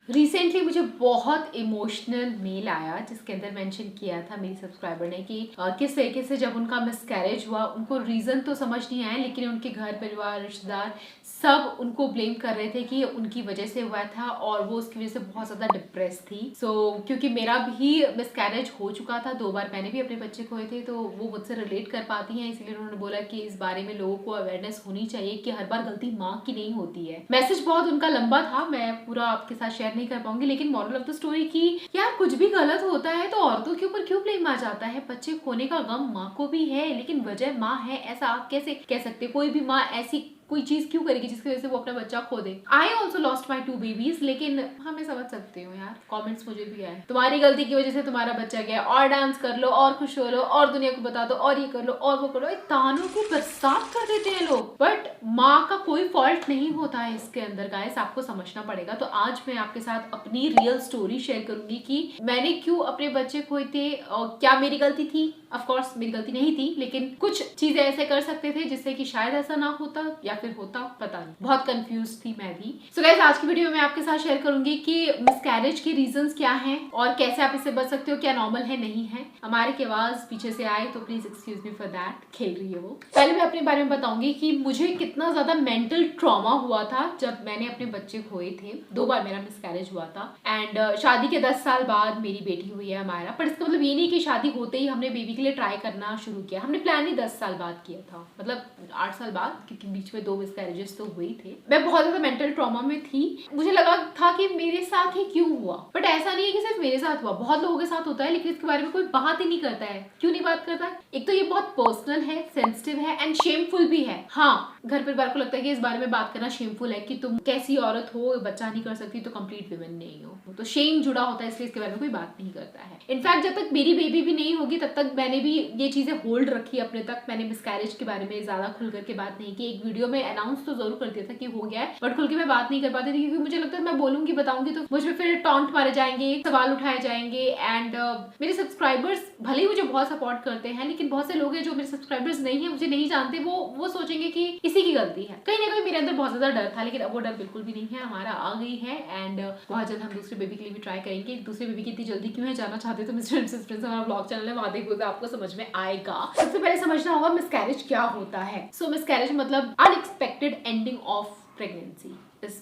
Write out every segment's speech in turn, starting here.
Recently मुझे बहुत emotional mail आया जिसके अंदर मेंशन किया था मेरी सब्सक्राइबर ने कि किस तरीके से जब उनका मिसकैरेज हुआ, उनको रीज़न तो समझ नहीं आया, लेकिन उनके घर परिवार रिश्तेदार सब उनको ब्लेम कर रहे थे कि उनकी वजह से हुआ था और वो उसकी वजह से बहुत ज़्यादा डिप्रेस थी। क्योंकि मेरा भी मिसकैरेज हो चुका था 2 बार, मैंने भी अपने बच्चे खोए थे, तो वो मुझसे रिलेट कर पाती हैं, इसलिए उन्होंने बोला कि इस बारे में लोगों को अवेयरनेस होनी चाहिए कि हर बार गलती माँ की नहीं होती है। मैसेज बहुत उनका लंबा था, मैं पूरा आपके साथ शेयर नहीं कर पाऊंगी, लेकिन मॉरल ऑफ द स्टोरी की यार कुछ भी गलत होता है तो औरतों के ऊपर क्यों ब्लेम आ जाता है। बच्चे खोने का गम माँ को भी है, लेकिन वजह माँ है, ऐसा आप कैसे कह सकते। कोई भी माँ ऐसी कोई चीज क्यों करेगी जिसकी वजह से वो अपना बच्चा खो दे। I also lost my 2 babies, लेकिन मैं समझ सकती हूँ यार, कमेंट्स मुझे भी आए तुम्हारी गलती की वजह से तुम्हारा बच्चा गया, और डांस कर लो और खुश हो लो और दुनिया को बता दो और ये कर लो और वो करो, तानों की बरसात कर देते हैं लोग। बट माँ का कोई फॉल्ट नहीं होता है इसके अंदर गाइस, आपको समझना पड़ेगा। तो आज मैं आपके साथ अपनी रियल स्टोरी शेयर करूंगी कि मैंने क्यों अपने बच्चे खोए थे और क्या मेरी गलती थी। ऑफ कोर्स मेरी गलती नहीं थी, लेकिन कुछ चीजें ऐसे कर सकते थे जिससे कि शायद ऐसा ना होता या फिर होता, पता नहीं। बहुत कंफ्यूज थी मैं भी। सो गाइस, आज की वीडियो में मैं आपके साथ शेयर करूंगी कि मिसकैरेज के रीजंस क्या हैं और कैसे आप इससे बच सकते हो, क्या नॉर्मल है नहीं है। हमारे की आवाज पीछे से आए तो please excuse me for that, खेल रही है वो। पहले मैं अपने बारे में बताऊंगी कि मुझे कितना ज्यादा मेंटल ट्रॉमा हुआ था जब मैंने अपने बच्चे खोए थे। 2 बार मेरा मिसकैरेज हुआ था एंड शादी के 10 साल बाद मेरी बेटी हुई है हमारा। पर इसका मतलब ये नहीं कि शादी होते ही हमने बेबी के लिए ट्राई करना शुरू किया, हमने प्लान ही 10 साल बाद किया था, मतलब 8 साल बाद, क्योंकि बीच में 2 मिसकैरेजेस तो हुए थे। मैं बहुत ज्यादा मेंटल ट्रॉमा में थी, मुझे लगा था कि मेरे साथ ही क्यों हुआ। बट ऐसा नहीं है कि सिर्फ मेरे साथ हुआ, बहुत लोगों के साथ होता है, लेकिन इसके बारे में कोई बात ही नहीं करता है। क्यों नहीं बात करता है? एक तो ये बहुत पर्सनल है, सेंसिटिव है एंड शेमफुल भी है। हाँ, घर परिवार को लगता है कि इस बारे में बात करना शेमफुल है, कि तुम कैसी औरत हो, बच्चा नहीं कर सकती तो कंप्लीट वुमेन नहीं हो, तो शेम जुड़ा होता है, इसलिए इसके बारे में कोई बात नहीं करता है। इनफैक्ट जब तक मेरी बेबी भी नहीं होगी तब तक मैंने भी ये चीजें होल्ड रखी अपने तक। मैंने मिसकैरेज के बारे में ज्यादा खुल करके बात नहीं की। एक वीडियो में अनाउंस तो जरूर कर दिया था कि हो गया है, बट खुल के मैं बात नहीं कर पाती थी, क्योंकि मुझे लगता है मैं बोलूंगी बताऊंगी तो मुझ पर फिर टॉन्ट मारे जाएंगे, सवाल उठाए जाएंगे। एंड मेरे सब्सक्राइबर्स भले ही मुझे बहुत सपोर्ट करते हैं, लेकिन बहुत से लोग हैं जो मेरे सब्सक्राइबर्स नहीं है, मुझे नहीं जानते, वो सोचेंगे कि इसी की गलती है। कहीं ना कहीं मेरे अंदर बहुत ज्यादा डर था, लेकिन अब वो डर बिल्कुल भी नहीं है, हमारा आ गई है। एंड बहुत जल्द हम दूसरे बेबी के लिए भी ट्राई करेंगे। दूसरे बेबी की इतनी जल्दी क्यों है जानना चाहते तो मिस्टर एंड मिसेस प्रिंस हमारा ब्लॉग चैनल है, वहां देखोगे आपको समझ में आएगा। सबसे पहले समझना होगा मिसकैरेज क्या होता है। सो मिसकैरेज मतलब unexpected ending of pregnancy.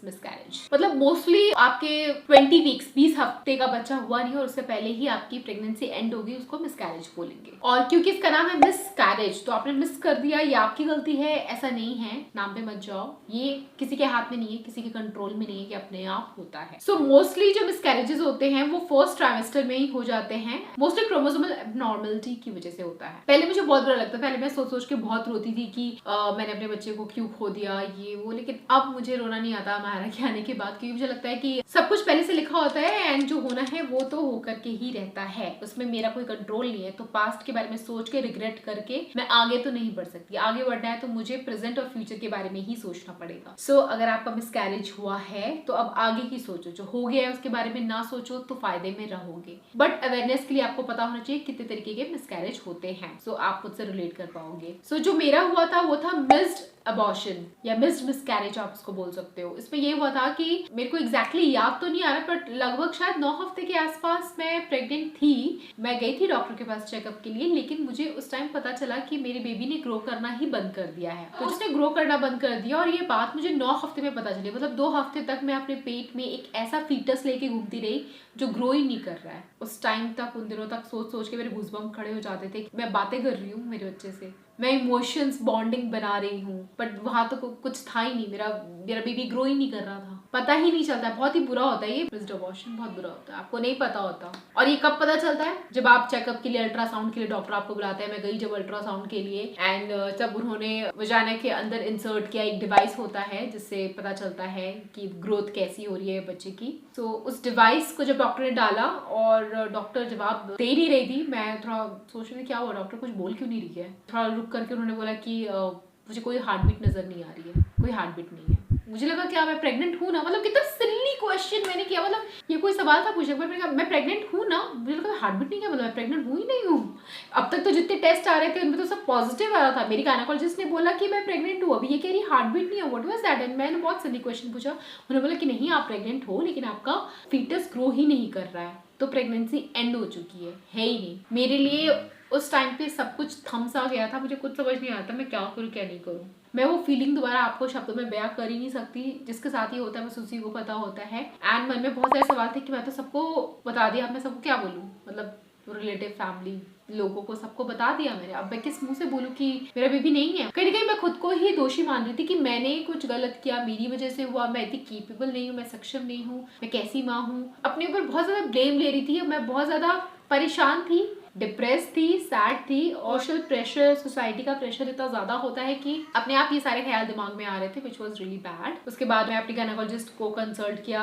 Miscarriage मतलब मोस्टली आपके 20 वीक्स 20 हफ्ते का बच्चा हुआ नहीं और उससे पहले ही आपकी प्रेगनेंसी एंड होगी, उसको मिसकैरेज बोलेंगे। और क्योंकि इसका नाम है मिसकैरेज, तो आपने मिस कर दिया, ये आपकी गलती है ऐसा नहीं है, नाम पे मत जाओ। ये किसी के हाथ में नहीं है, किसी के कंट्रोल में नहीं है कि अपने आप होता है। सो मोस्टली जो मिसकैरेजेस होते हैं वो फर्स्ट ट्राइमेस्टर में ही हो जाते हैं, मोस्टली क्रोमोसोमल एबनॉर्मलिटी की वजह से होता है। पहले मुझे बहुत बुरा लगता, पहले मैं सोच के बहुत रोती थी कि मैंने अपने बच्चे को क्यों खो दिया ये वो, लेकिन अब मुझे रोना नहीं आता मायरा के आने के बाद, क्योंकि मुझे लगता है कि सब कुछ पहले से लिखा होता है एंड जो होना है वो तो होकर के ही रहता है, उसमें मेरा कोई कंट्रोल नहीं है। तो पास्ट के बारे में सोच के रिग्रेट करके मैं आगे तो नहीं बढ़ सकती। आगे बढ़ना है तो मुझे प्रेजेंट और फ्यूचर के बारे में ही सोचना पड़ेगा। सो अगर आपका मिसकैरेज हुआ है तो अब आगे की सोचो, जो हो गया है उसके बारे में ना सोचो तो फायदे में रहोगे। बट अवेयरनेस के लिए आपको पता होना चाहिए कितने तरीके के मिसकैरेज होते हैं, सो आप मुझसे रिलेट कर पाओगे। सो जो मेरा हुआ था वो था मिस्ड अबॉर्शन या मिस्ड मिसकैरेज आप उसको बोल सकते हो। इसमें ये हुआ था कि मेरे को एग्जैक्टली याद तो नहीं आ रहा, बट लगभग शायद 9 हफ्ते के आसपास मैं प्रेग्नेंट थी। मैं गई थी डॉक्टर के पास चेकअप के लिए, लेकिन मुझे उस टाइम पता चला कि मेरी बेबी ने ग्रो करना ही बंद कर दिया है। तो उसने ग्रो करना बंद कर दिया और ये बात मुझे 9 हफ्ते में पता चली। मतलब 2 हफ्ते तक मैं अपने पेट में एक ऐसा फीटस लेके घूमती रही जो ग्रो ही नहीं कर रहा है। उस टाइम तक, उन दिनों तक सोच के मेरे गूज़बम्प खड़े हो जाते थे। मैं बातें कर रही हूँ मेरे बच्चे से, मैं इमोशंस बॉन्डिंग बना रही हूँ, बट वहां तो कुछ था ही नहीं। मेरा बेबी ग्रो ही नहीं कर रहा था, पता ही नहीं चलता। बहुत ही बुरा होता है ये मिस्ड अबॉर्शन, बहुत बुरा होता है, आपको नहीं पता होता। और ये कब पता चलता है? जब आप चेकअप के लिए, अल्ट्रासाउंड के लिए डॉक्टर आपको बुलाते हैं। मैं गई जब अल्ट्रासाउंड के लिए एंड जब उन्होंने वजाना के अंदर इंसर्ट किया, एक डिवाइस होता है जिससे पता चलता है कि ग्रोथ कैसी हो रही है बच्चे की। तो उस डिवाइस को जब डॉक्टर ने डाला और डॉक्टर जवाब दे नहीं रही थी, मैं थोड़ा सोच रही थी क्या हुआ, डॉक्टर कुछ बोल क्यों नहीं रही है। थोड़ा रुक करके उन्होंने बोला कि मुझे कोई हार्ट बीट नजर नहीं आ रही है, कोई हार्ट बीट नहीं है। मुझे लगा क्या मैं प्रेग्नेंट हूँ ना, मतलब कितना सिली क्वेश्चन मैंने किया। मतलब ये कोई सवाल था पूछने का, मैंने कहा मैं प्रेग्नेंट हूँ ना, मुझे लगा हार्ट बीट नहीं, क्या मतलब मैं प्रेग्नेंट हूँ ही नहीं हूँ। अब तक तो जितने टेस्ट आ रहे थे उनमें तो सब पॉजिटिव आ रहा था। मेरी गायनेकोलॉजिस्ट ने बोला कि मैं प्रेग्नेंट हूँ, अभी ये कह रही हार्ट बीट नहीं है, व्हाट वाज दैट। एंड मैंने बहुत सिली क्वेश्चन पूछा, उन्होंने बोला कि नहीं आप प्रेग्नेंट हो, लेकिन आपका फीटस ग्रो ही नहीं कर रहा है, तो प्रेगनेंसी एंड हो चुकी है ही नहीं। मेरे लिए उस टाइम पे सब कुछ थम सा गया था, मुझे कुछ समझ नहीं आता मैं क्या करूँ क्या नहीं करूँ। मैं वो फीलिंग दोबारा आपको शब्दों में बयां कर ही नहीं सकती, जिसके साथ ही होता है बस उसी को पता होता है। एंड मन में बहुत सारे सवाल थे कि मैं तो सबको बता दिया, अब मैं सबको क्या बोलूँ, मतलब रिलेटिव फैमिली लोगों को सबको बता दिया मैंने, अब मैं किस मुंह से बोलूँ कि मेरा बेबी नहीं है। कहीं ना कहीं मैं खुद को ही दोषी मान रही थी कि मैंने कुछ गलत किया, मेरी वजह से हुआ, मैं इतनी केपेबल नहीं हूँ, मैं सक्षम नहीं हूँ, मैं कैसी माँ हूँ। अपने ऊपर बहुत ज्यादा ब्लेम ले रही थी, मैं बहुत ज्यादा परेशान थी, डिप्रेस थी, सैड थी। सोशल प्रेशर, सोसाइटी का प्रेशर इतना ज्यादा होता है कि अपने आप ये सारे ख्याल दिमाग में आ रहे थे, विच वॉज रियली बैड। उसके बाद मैं अपनी गायनेकोलॉजिस्ट को कंसल्ट किया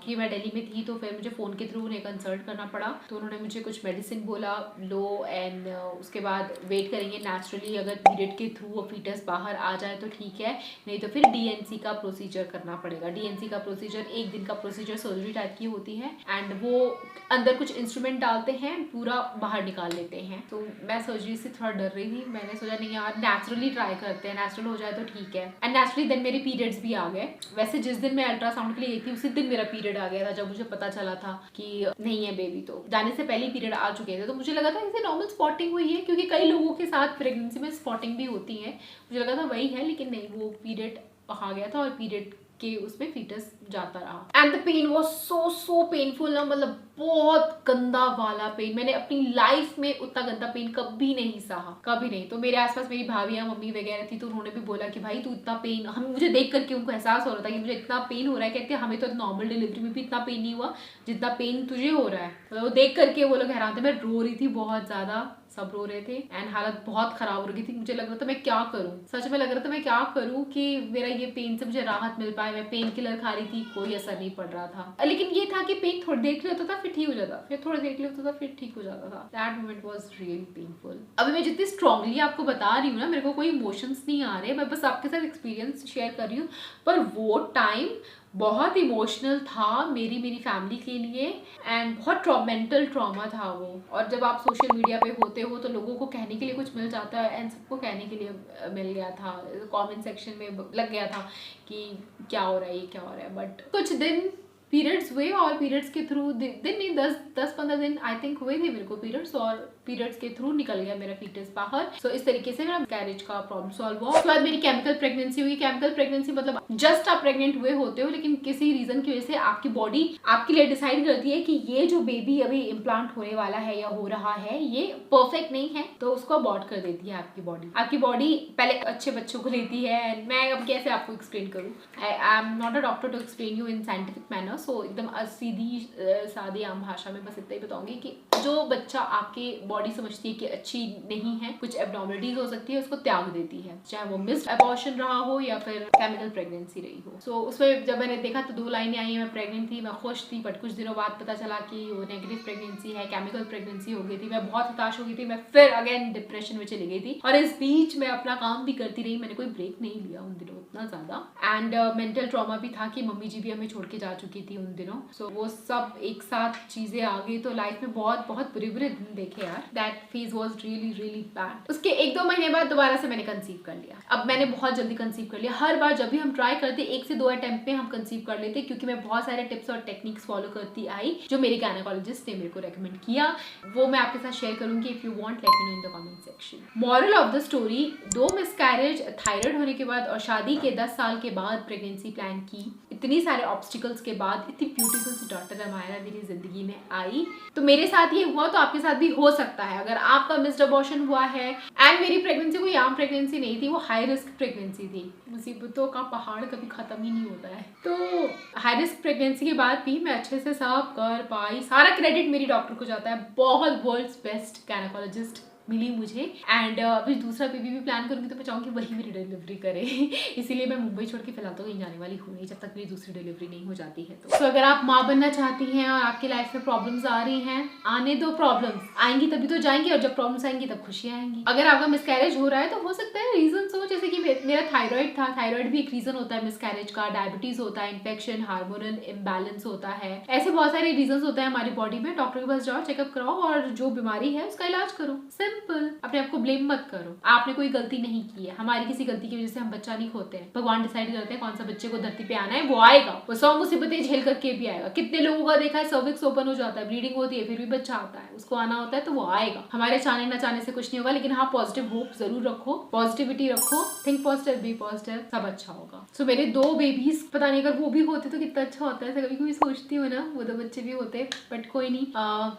कि मैं दिल्ली में थी, तो फिर मुझे फोन के थ्रू उन्हें कंसल्ट करना पड़ा। तो उन्होंने मुझे कुछ मेडिसिन बोला लो, एंड उसके बाद वेट करेंगे नेचुरली, अगर पीरियड के थ्रू वो फीटस बाहर आ जाए तो ठीक है, नहीं तो फिर डीएनसी का प्रोसीजर करना पड़ेगा। डीएनसी का प्रोसीजर 1 दिन का प्रोसीजर, सर्जरी टाइप की होती है, एंड वो अंदर कुछ इंस्ट्रूमेंट डालते हैं, पूरा बाहर निकाल लेते हैं। तो मैं सर्जरी से थोड़ा डर रही थी, मैंने सोचा नहीं यार नेचुरली ट्राई करते हैं, नेचुरल हो जाए तो ठीक है। एंड नेचुरली देन मेरे पीरियड्स भी आ गए। वैसे जिस दिन मैं अल्ट्रासाउंड के लिए गई थी उसी दिन मेरा पीरियड आ गया था, जब मुझे पता चला था कि नहीं है बेबी। तो जाने से पहले पीरियड आ चुके थे, तो मुझे लगा था इसे नॉर्मल स्पॉटिंग हुई है, क्योंकि कई लोगों के साथ प्रेगनेंसी में स्पॉटिंग भी होती है, मुझे लगा था वही है, लेकिन नहीं, वो पीरियड आ गया था और पीरियड के उसमें फीटस जाता रहा। And the pain was so painful ना, मतलब बहुत गंदा वाला पेन। मैंने अपनी लाइफ में उतना गंदा पेन कभी नहीं सहा, कभी नहीं। तो मेरे आसपास मेरी भाभियां, मम्मी वगैरह थी, तो उन्होंने भी बोला कि भाई तू इतना पेन, हम मुझे देख करके उनको एहसास हो रहा था कि मुझे इतना पेन हो रहा है। कहते हैं हमें तो नॉर्मल डिलीवरी में भी इतना पेन नहीं हुआ जितना पेन तुझे हो रहा है। मतलब वो देख करके वो लोग हैरान थे। मैं रो रही थी बहुत ज्यादा, सब रो रहे थे, एंड हालत बहुत खराब हो रही थी। मुझे लग रहा था मैं क्या करूं, सच में लग रहा था मैं क्या करूं कि मेरा ये पेन से मुझे राहत मिल पाए। मैं पेन किलर खा रही थी, कोई असर नहीं पड़ रहा था, लेकिन ये था कि पेन थोड़ी देर के लिए होता था फिर ठीक हो जाता, फिर थोड़ी देर के लिए होता था फिर ठीक हो जाता था। That moment was really painful. अभी मैं जितनी स्ट्रांगली आपको बता रही हूँ ना, मेरे को कोई इमोशंस नहीं आ रहे, मैं बस आपके साथ एक्सपीरियंस शेयर कर रही हूँ। पर वो टाइम बहुत इमोशनल था मेरी फैमिली के लिए, एंड बहुत मेंटल ट्रॉमा था वो। और जब आप सोशल मीडिया पे होते हो तो लोगों को कहने के लिए कुछ मिल जाता है, एंड सबको कहने के लिए मिल गया था, कमेंट सेक्शन में लग गया था कि क्या हो रहा है, ये क्या हो रहा है। बट कुछ दिन पीरियड्स हुए, और पीरियड्स के थ्रू दिन नहीं 10-15 दिन आई थिंक हुए थे मेरे को पीरियड्स, और पीरियड्स के थ्रू निकल गया मेरा फीटस बाहर। सो इस तरीके से मेरा कैरेज का प्रॉब्लम सॉल्व हुआ। उसके बाद मेरी केमिकल प्रेगनेंसी हुई। केमिकल प्रेगनेंसी मतलब जस्ट आप प्रेग्नेंट हुए होते हो, लेकिन किसी रीजन की वजह से आपकी बॉडी आपके लिए डिसाइड करती है कि ये जो बेबी अभी इम्प्लांट होने वाला है या हो रहा है ये परफेक्ट नहीं है, तो उसको अबॉर्ट कर देती है आपकी बॉडी। आपकी बॉडी पहले अच्छे बच्चों को लेती है। मैं अब कैसे आपको एक्सप्लेन करूँ, I am not a doctor to explain you in scientific manner, so एकदम सीधी सादी आम भाषा में बस इतना ही बताऊंगी कि जो बच्चा आपके बॉडी समझती है कि अच्छी नहीं है, कुछ एब्नॉर्मलिटीज हो सकती है, उसको त्याग देती है, चाहे वो मिस्ड अबॉर्शन रहा हो या फिर केमिकल प्रेगनेंसी रही हो। सो उसमें जब मैंने देखा तो 2 लाइनें आई, मैं प्रेग्नेंट थी, मैं खुश थी, बट कुछ दिनों बाद पता चला कि वो नेगेटिव प्रेगनेंसी है, केमिकल प्रेगनेंसी हो गई थी। मैं बहुत हताश हो गई थी, मैं फिर अगेन डिप्रेशन में चली गई थी, और इस बीच मैं अपना काम भी करती रही, मैंने कोई ब्रेक नहीं लिया उन दिनों उतना ज्यादा। एंड मेंटल ट्रॉमा भी था कि मम्मी जी भी हमें छोड़ के जा चुकी थी उन दिनों। सो वो सब एक साथ चीजें आ गई, तो लाइफ में बहुत बहुत बुरे दिन देखे यार। That phase was really bad. उसके 1-2 महीने बाद दोबारा से मैंने कंसीव कर लिया। अब मैंने बहुत जल्दी कंसीव कर लिया। हर बार जब भी हम ट्राई करते 1 से 2 अटेम्प्ट पे हम कंसीव कर लेते, क्योंकि मैं बहुत सारे टिप्स और टेक्निक्स फॉलो करती आई जो मेरे गायनेकोलॉजिस्ट ने मेरे को रेकमेंड किया। वो मैं आपके साथ शेयर करूंगी, if you want let me know in the comment section. Moral of the story, 2 miscarriage, thyroid होने के बाद और शादी के 10 साल के बाद प्रेगनेंसी प्लान की, इतनी सारे ऑब्स्टिकल्स के बाद इतनी ब्यूटीफुल सी डॉटर अमायरा मेरी जिंदगी में आई। तो मेरे साथ ये हुआ तो आपके साथ भी हो सकता है। अगर आपका मिस्ड अबॉर्शन हुआ है, एंड मेरी प्रेगनेंसी कोई आम प्रेगनेंसी नहीं थी, वो हाई रिस्क प्रेगनेंसी थी। मुसीबतों का पहाड़ कभी खत्म ही नहीं होता है। तो हाई रिस्क प्रेगनेंसी के बाद भी मैं अच्छे से सब कर पाई। सारा क्रेडिट मेरी डॉक्टर को जाता है, बहुत वर्ल्ड्स बेस्ट गायनेकोलॉजिस्ट मिली मुझे। एंड अभी दूसरा बेबी भी प्लान करूंगी तो मैं चाहूंगी वही मेरी डिलीवरी करे इसीलिए मैं मुंबई छोड़ के फिलहाल तो कहीं जाने वाली हूँ नहीं जब तक मेरी दूसरी डिलीवरी नहीं हो जाती है। तो अगर आप माँ बनना चाहती हैं और आपकी लाइफ में प्रॉब्लम्स आ रही हैं, आने दो, प्रॉब्लम्स आएंगी तभी तो जाएंगी, और जब प्रॉब्लम्स आएंगी तब खुशियां आएंगी। अगर आपका मिसकैरेज हो रहा है तो हो सकता है रीजन हो, जैसे कि मेरा थायराइड था, थायराइड भी एक रीजन होता है मिसकैरेज का, डायबिटीज होता है, इन्फेक्शन, हार्मोनल इम्बैलेंस होता है, ऐसे बहुत सारे रीजन होते हैं हमारी बॉडी में। डॉक्टर के पास जाओ, चेकअप कराओ और जो बीमारी है उसका इलाज करो, सिंपल। अपने आप को ब्लेम मत करो, आपने कोई गलती नहीं की है। हमारी किसी गलती की वजह से हम बच्चा नहीं खोते हैं, भगवान डिसाइड करते हैं कौन सा बच्चे को धरती पे आना है, वो आएगा, वो 100 मुसीबतें झेल करके भी आएगा। कितने लोगों का देखा है सर्विक्स ओपन हो जाता है, ब्लीडिंग होती है, फिर भी बच्चा आता है, उसको आना होता है तो वो आएगा। हमारे चाहने ना चाहने से कुछ नहीं होगा, लेकिन हाँ पॉजिटिव होप जरूर रखो, पॉजिटिविटी रखो, थिंक पॉजिटिव, बी पॉजिटिव, सब अच्छा होगा। सो मेरे 2 बेबीज, पता नहीं अगर वो भी होते तो कितना अच्छा होता है, कभी कभी सोचती हूँ ना, वो 2 बच्चे भी होते, बट कोई नहीं।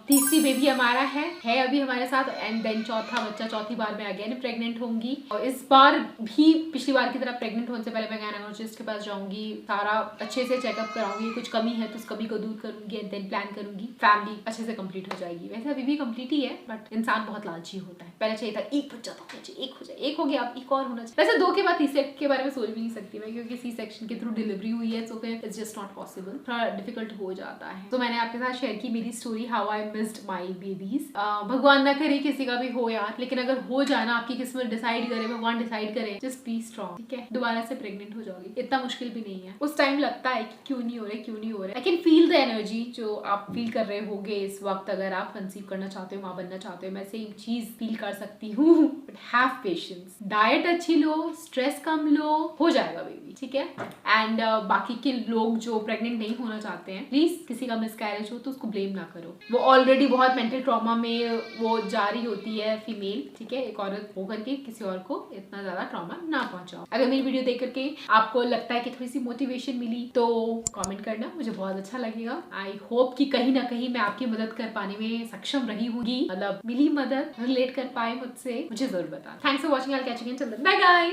तीसरी बेबी हमारा है अभी हमारे साथ, एंड देन चौथा बच्चा, चौथी बार मैं अगेन प्रेग्नेंट होंगी, और इस बार भी पिछली बार की तरह प्रेग्नेंट होने से पहले मैं गायनेकोलॉजिस्ट के पास जाऊंगी, सारा अच्छे से चेकअप कराऊंगी, कुछ कमी है तो उस कमी को दूर करूंगी, एंड देन प्लान करूंगी, फैमिली अच्छे से कंप्लीट हो जाएगी। वैसे अभी भी कंप्लीट ही है, बट इंसान बहुत लालची होता है। पहले चाहिए था एक बच्चा तो एक हो जाए, एक हो गया, अब एक और होना चाहिए। वैसे 2 के बाद तीसरे के बारे में सोच भी नहीं सकती मैं, क्योंकि सी सेक्शन के थ्रू डिलीवरी हुई है, सो फिर इट्स जस्ट नॉट पॉसिबल, थोड़ा डिफिकल्ट हो जाता है। तो मैंने आपके साथ शेयर की मेरी story, how I missed my babies. भगवान ना करे किसी का भी हो यार, लेकिन अगर हो जाए ना, आपकी किस्मत डिसाइड करे, भगवान डिसाइड करे, जस्ट बी स्ट्रॉन्ग, ठीक है? दोबारा से प्रेग्नेंट हो जाओगी, इतना मुश्किल भी नहीं है। उस टाइम लगता है कि क्यों नहीं हो रहे, I can feel the energy जो आप फील कर रहे होगे इस वक्त। अगर आप कंसीव करना चाहते हो, माँ बनना चाहते हो, मैं सेम चीज फील कर सकती हूँ, बट हैव पेशेंस, डाइट अच्छी लो, स्ट्रेस कम लो, हो जाएगा बेबी, ठीक है? एंड बाकी के लोग जो प्रेग्नेंट नहीं होना चाहते हैं, प्लीज किसी का मिसकैरेज हो तो उसको ब्लेम ना करो, वो ऑलरेडी बहुत मेंटल ट्रॉमा में वो जा रही होती है फीमेल, ठीक है? एक औरत होकर के किसी और को इतना ज्यादा ट्रॉमा ना पहुंचाओ। अगर मेरी वीडियो देख करके आपको लगता है कि थोड़ी सी मोटिवेशन मिली तो कमेंट करना, मुझे बहुत अच्छा लगेगा। आई होप कि कहीं ना कहीं मैं आपकी मदद कर पाने में सक्षम रही होंगी, मतलब मिली मदद, रिलेट कर पाए मुझसे, मुझे जरूर बताना। Thanks for watching, I will catch you again, bye guys.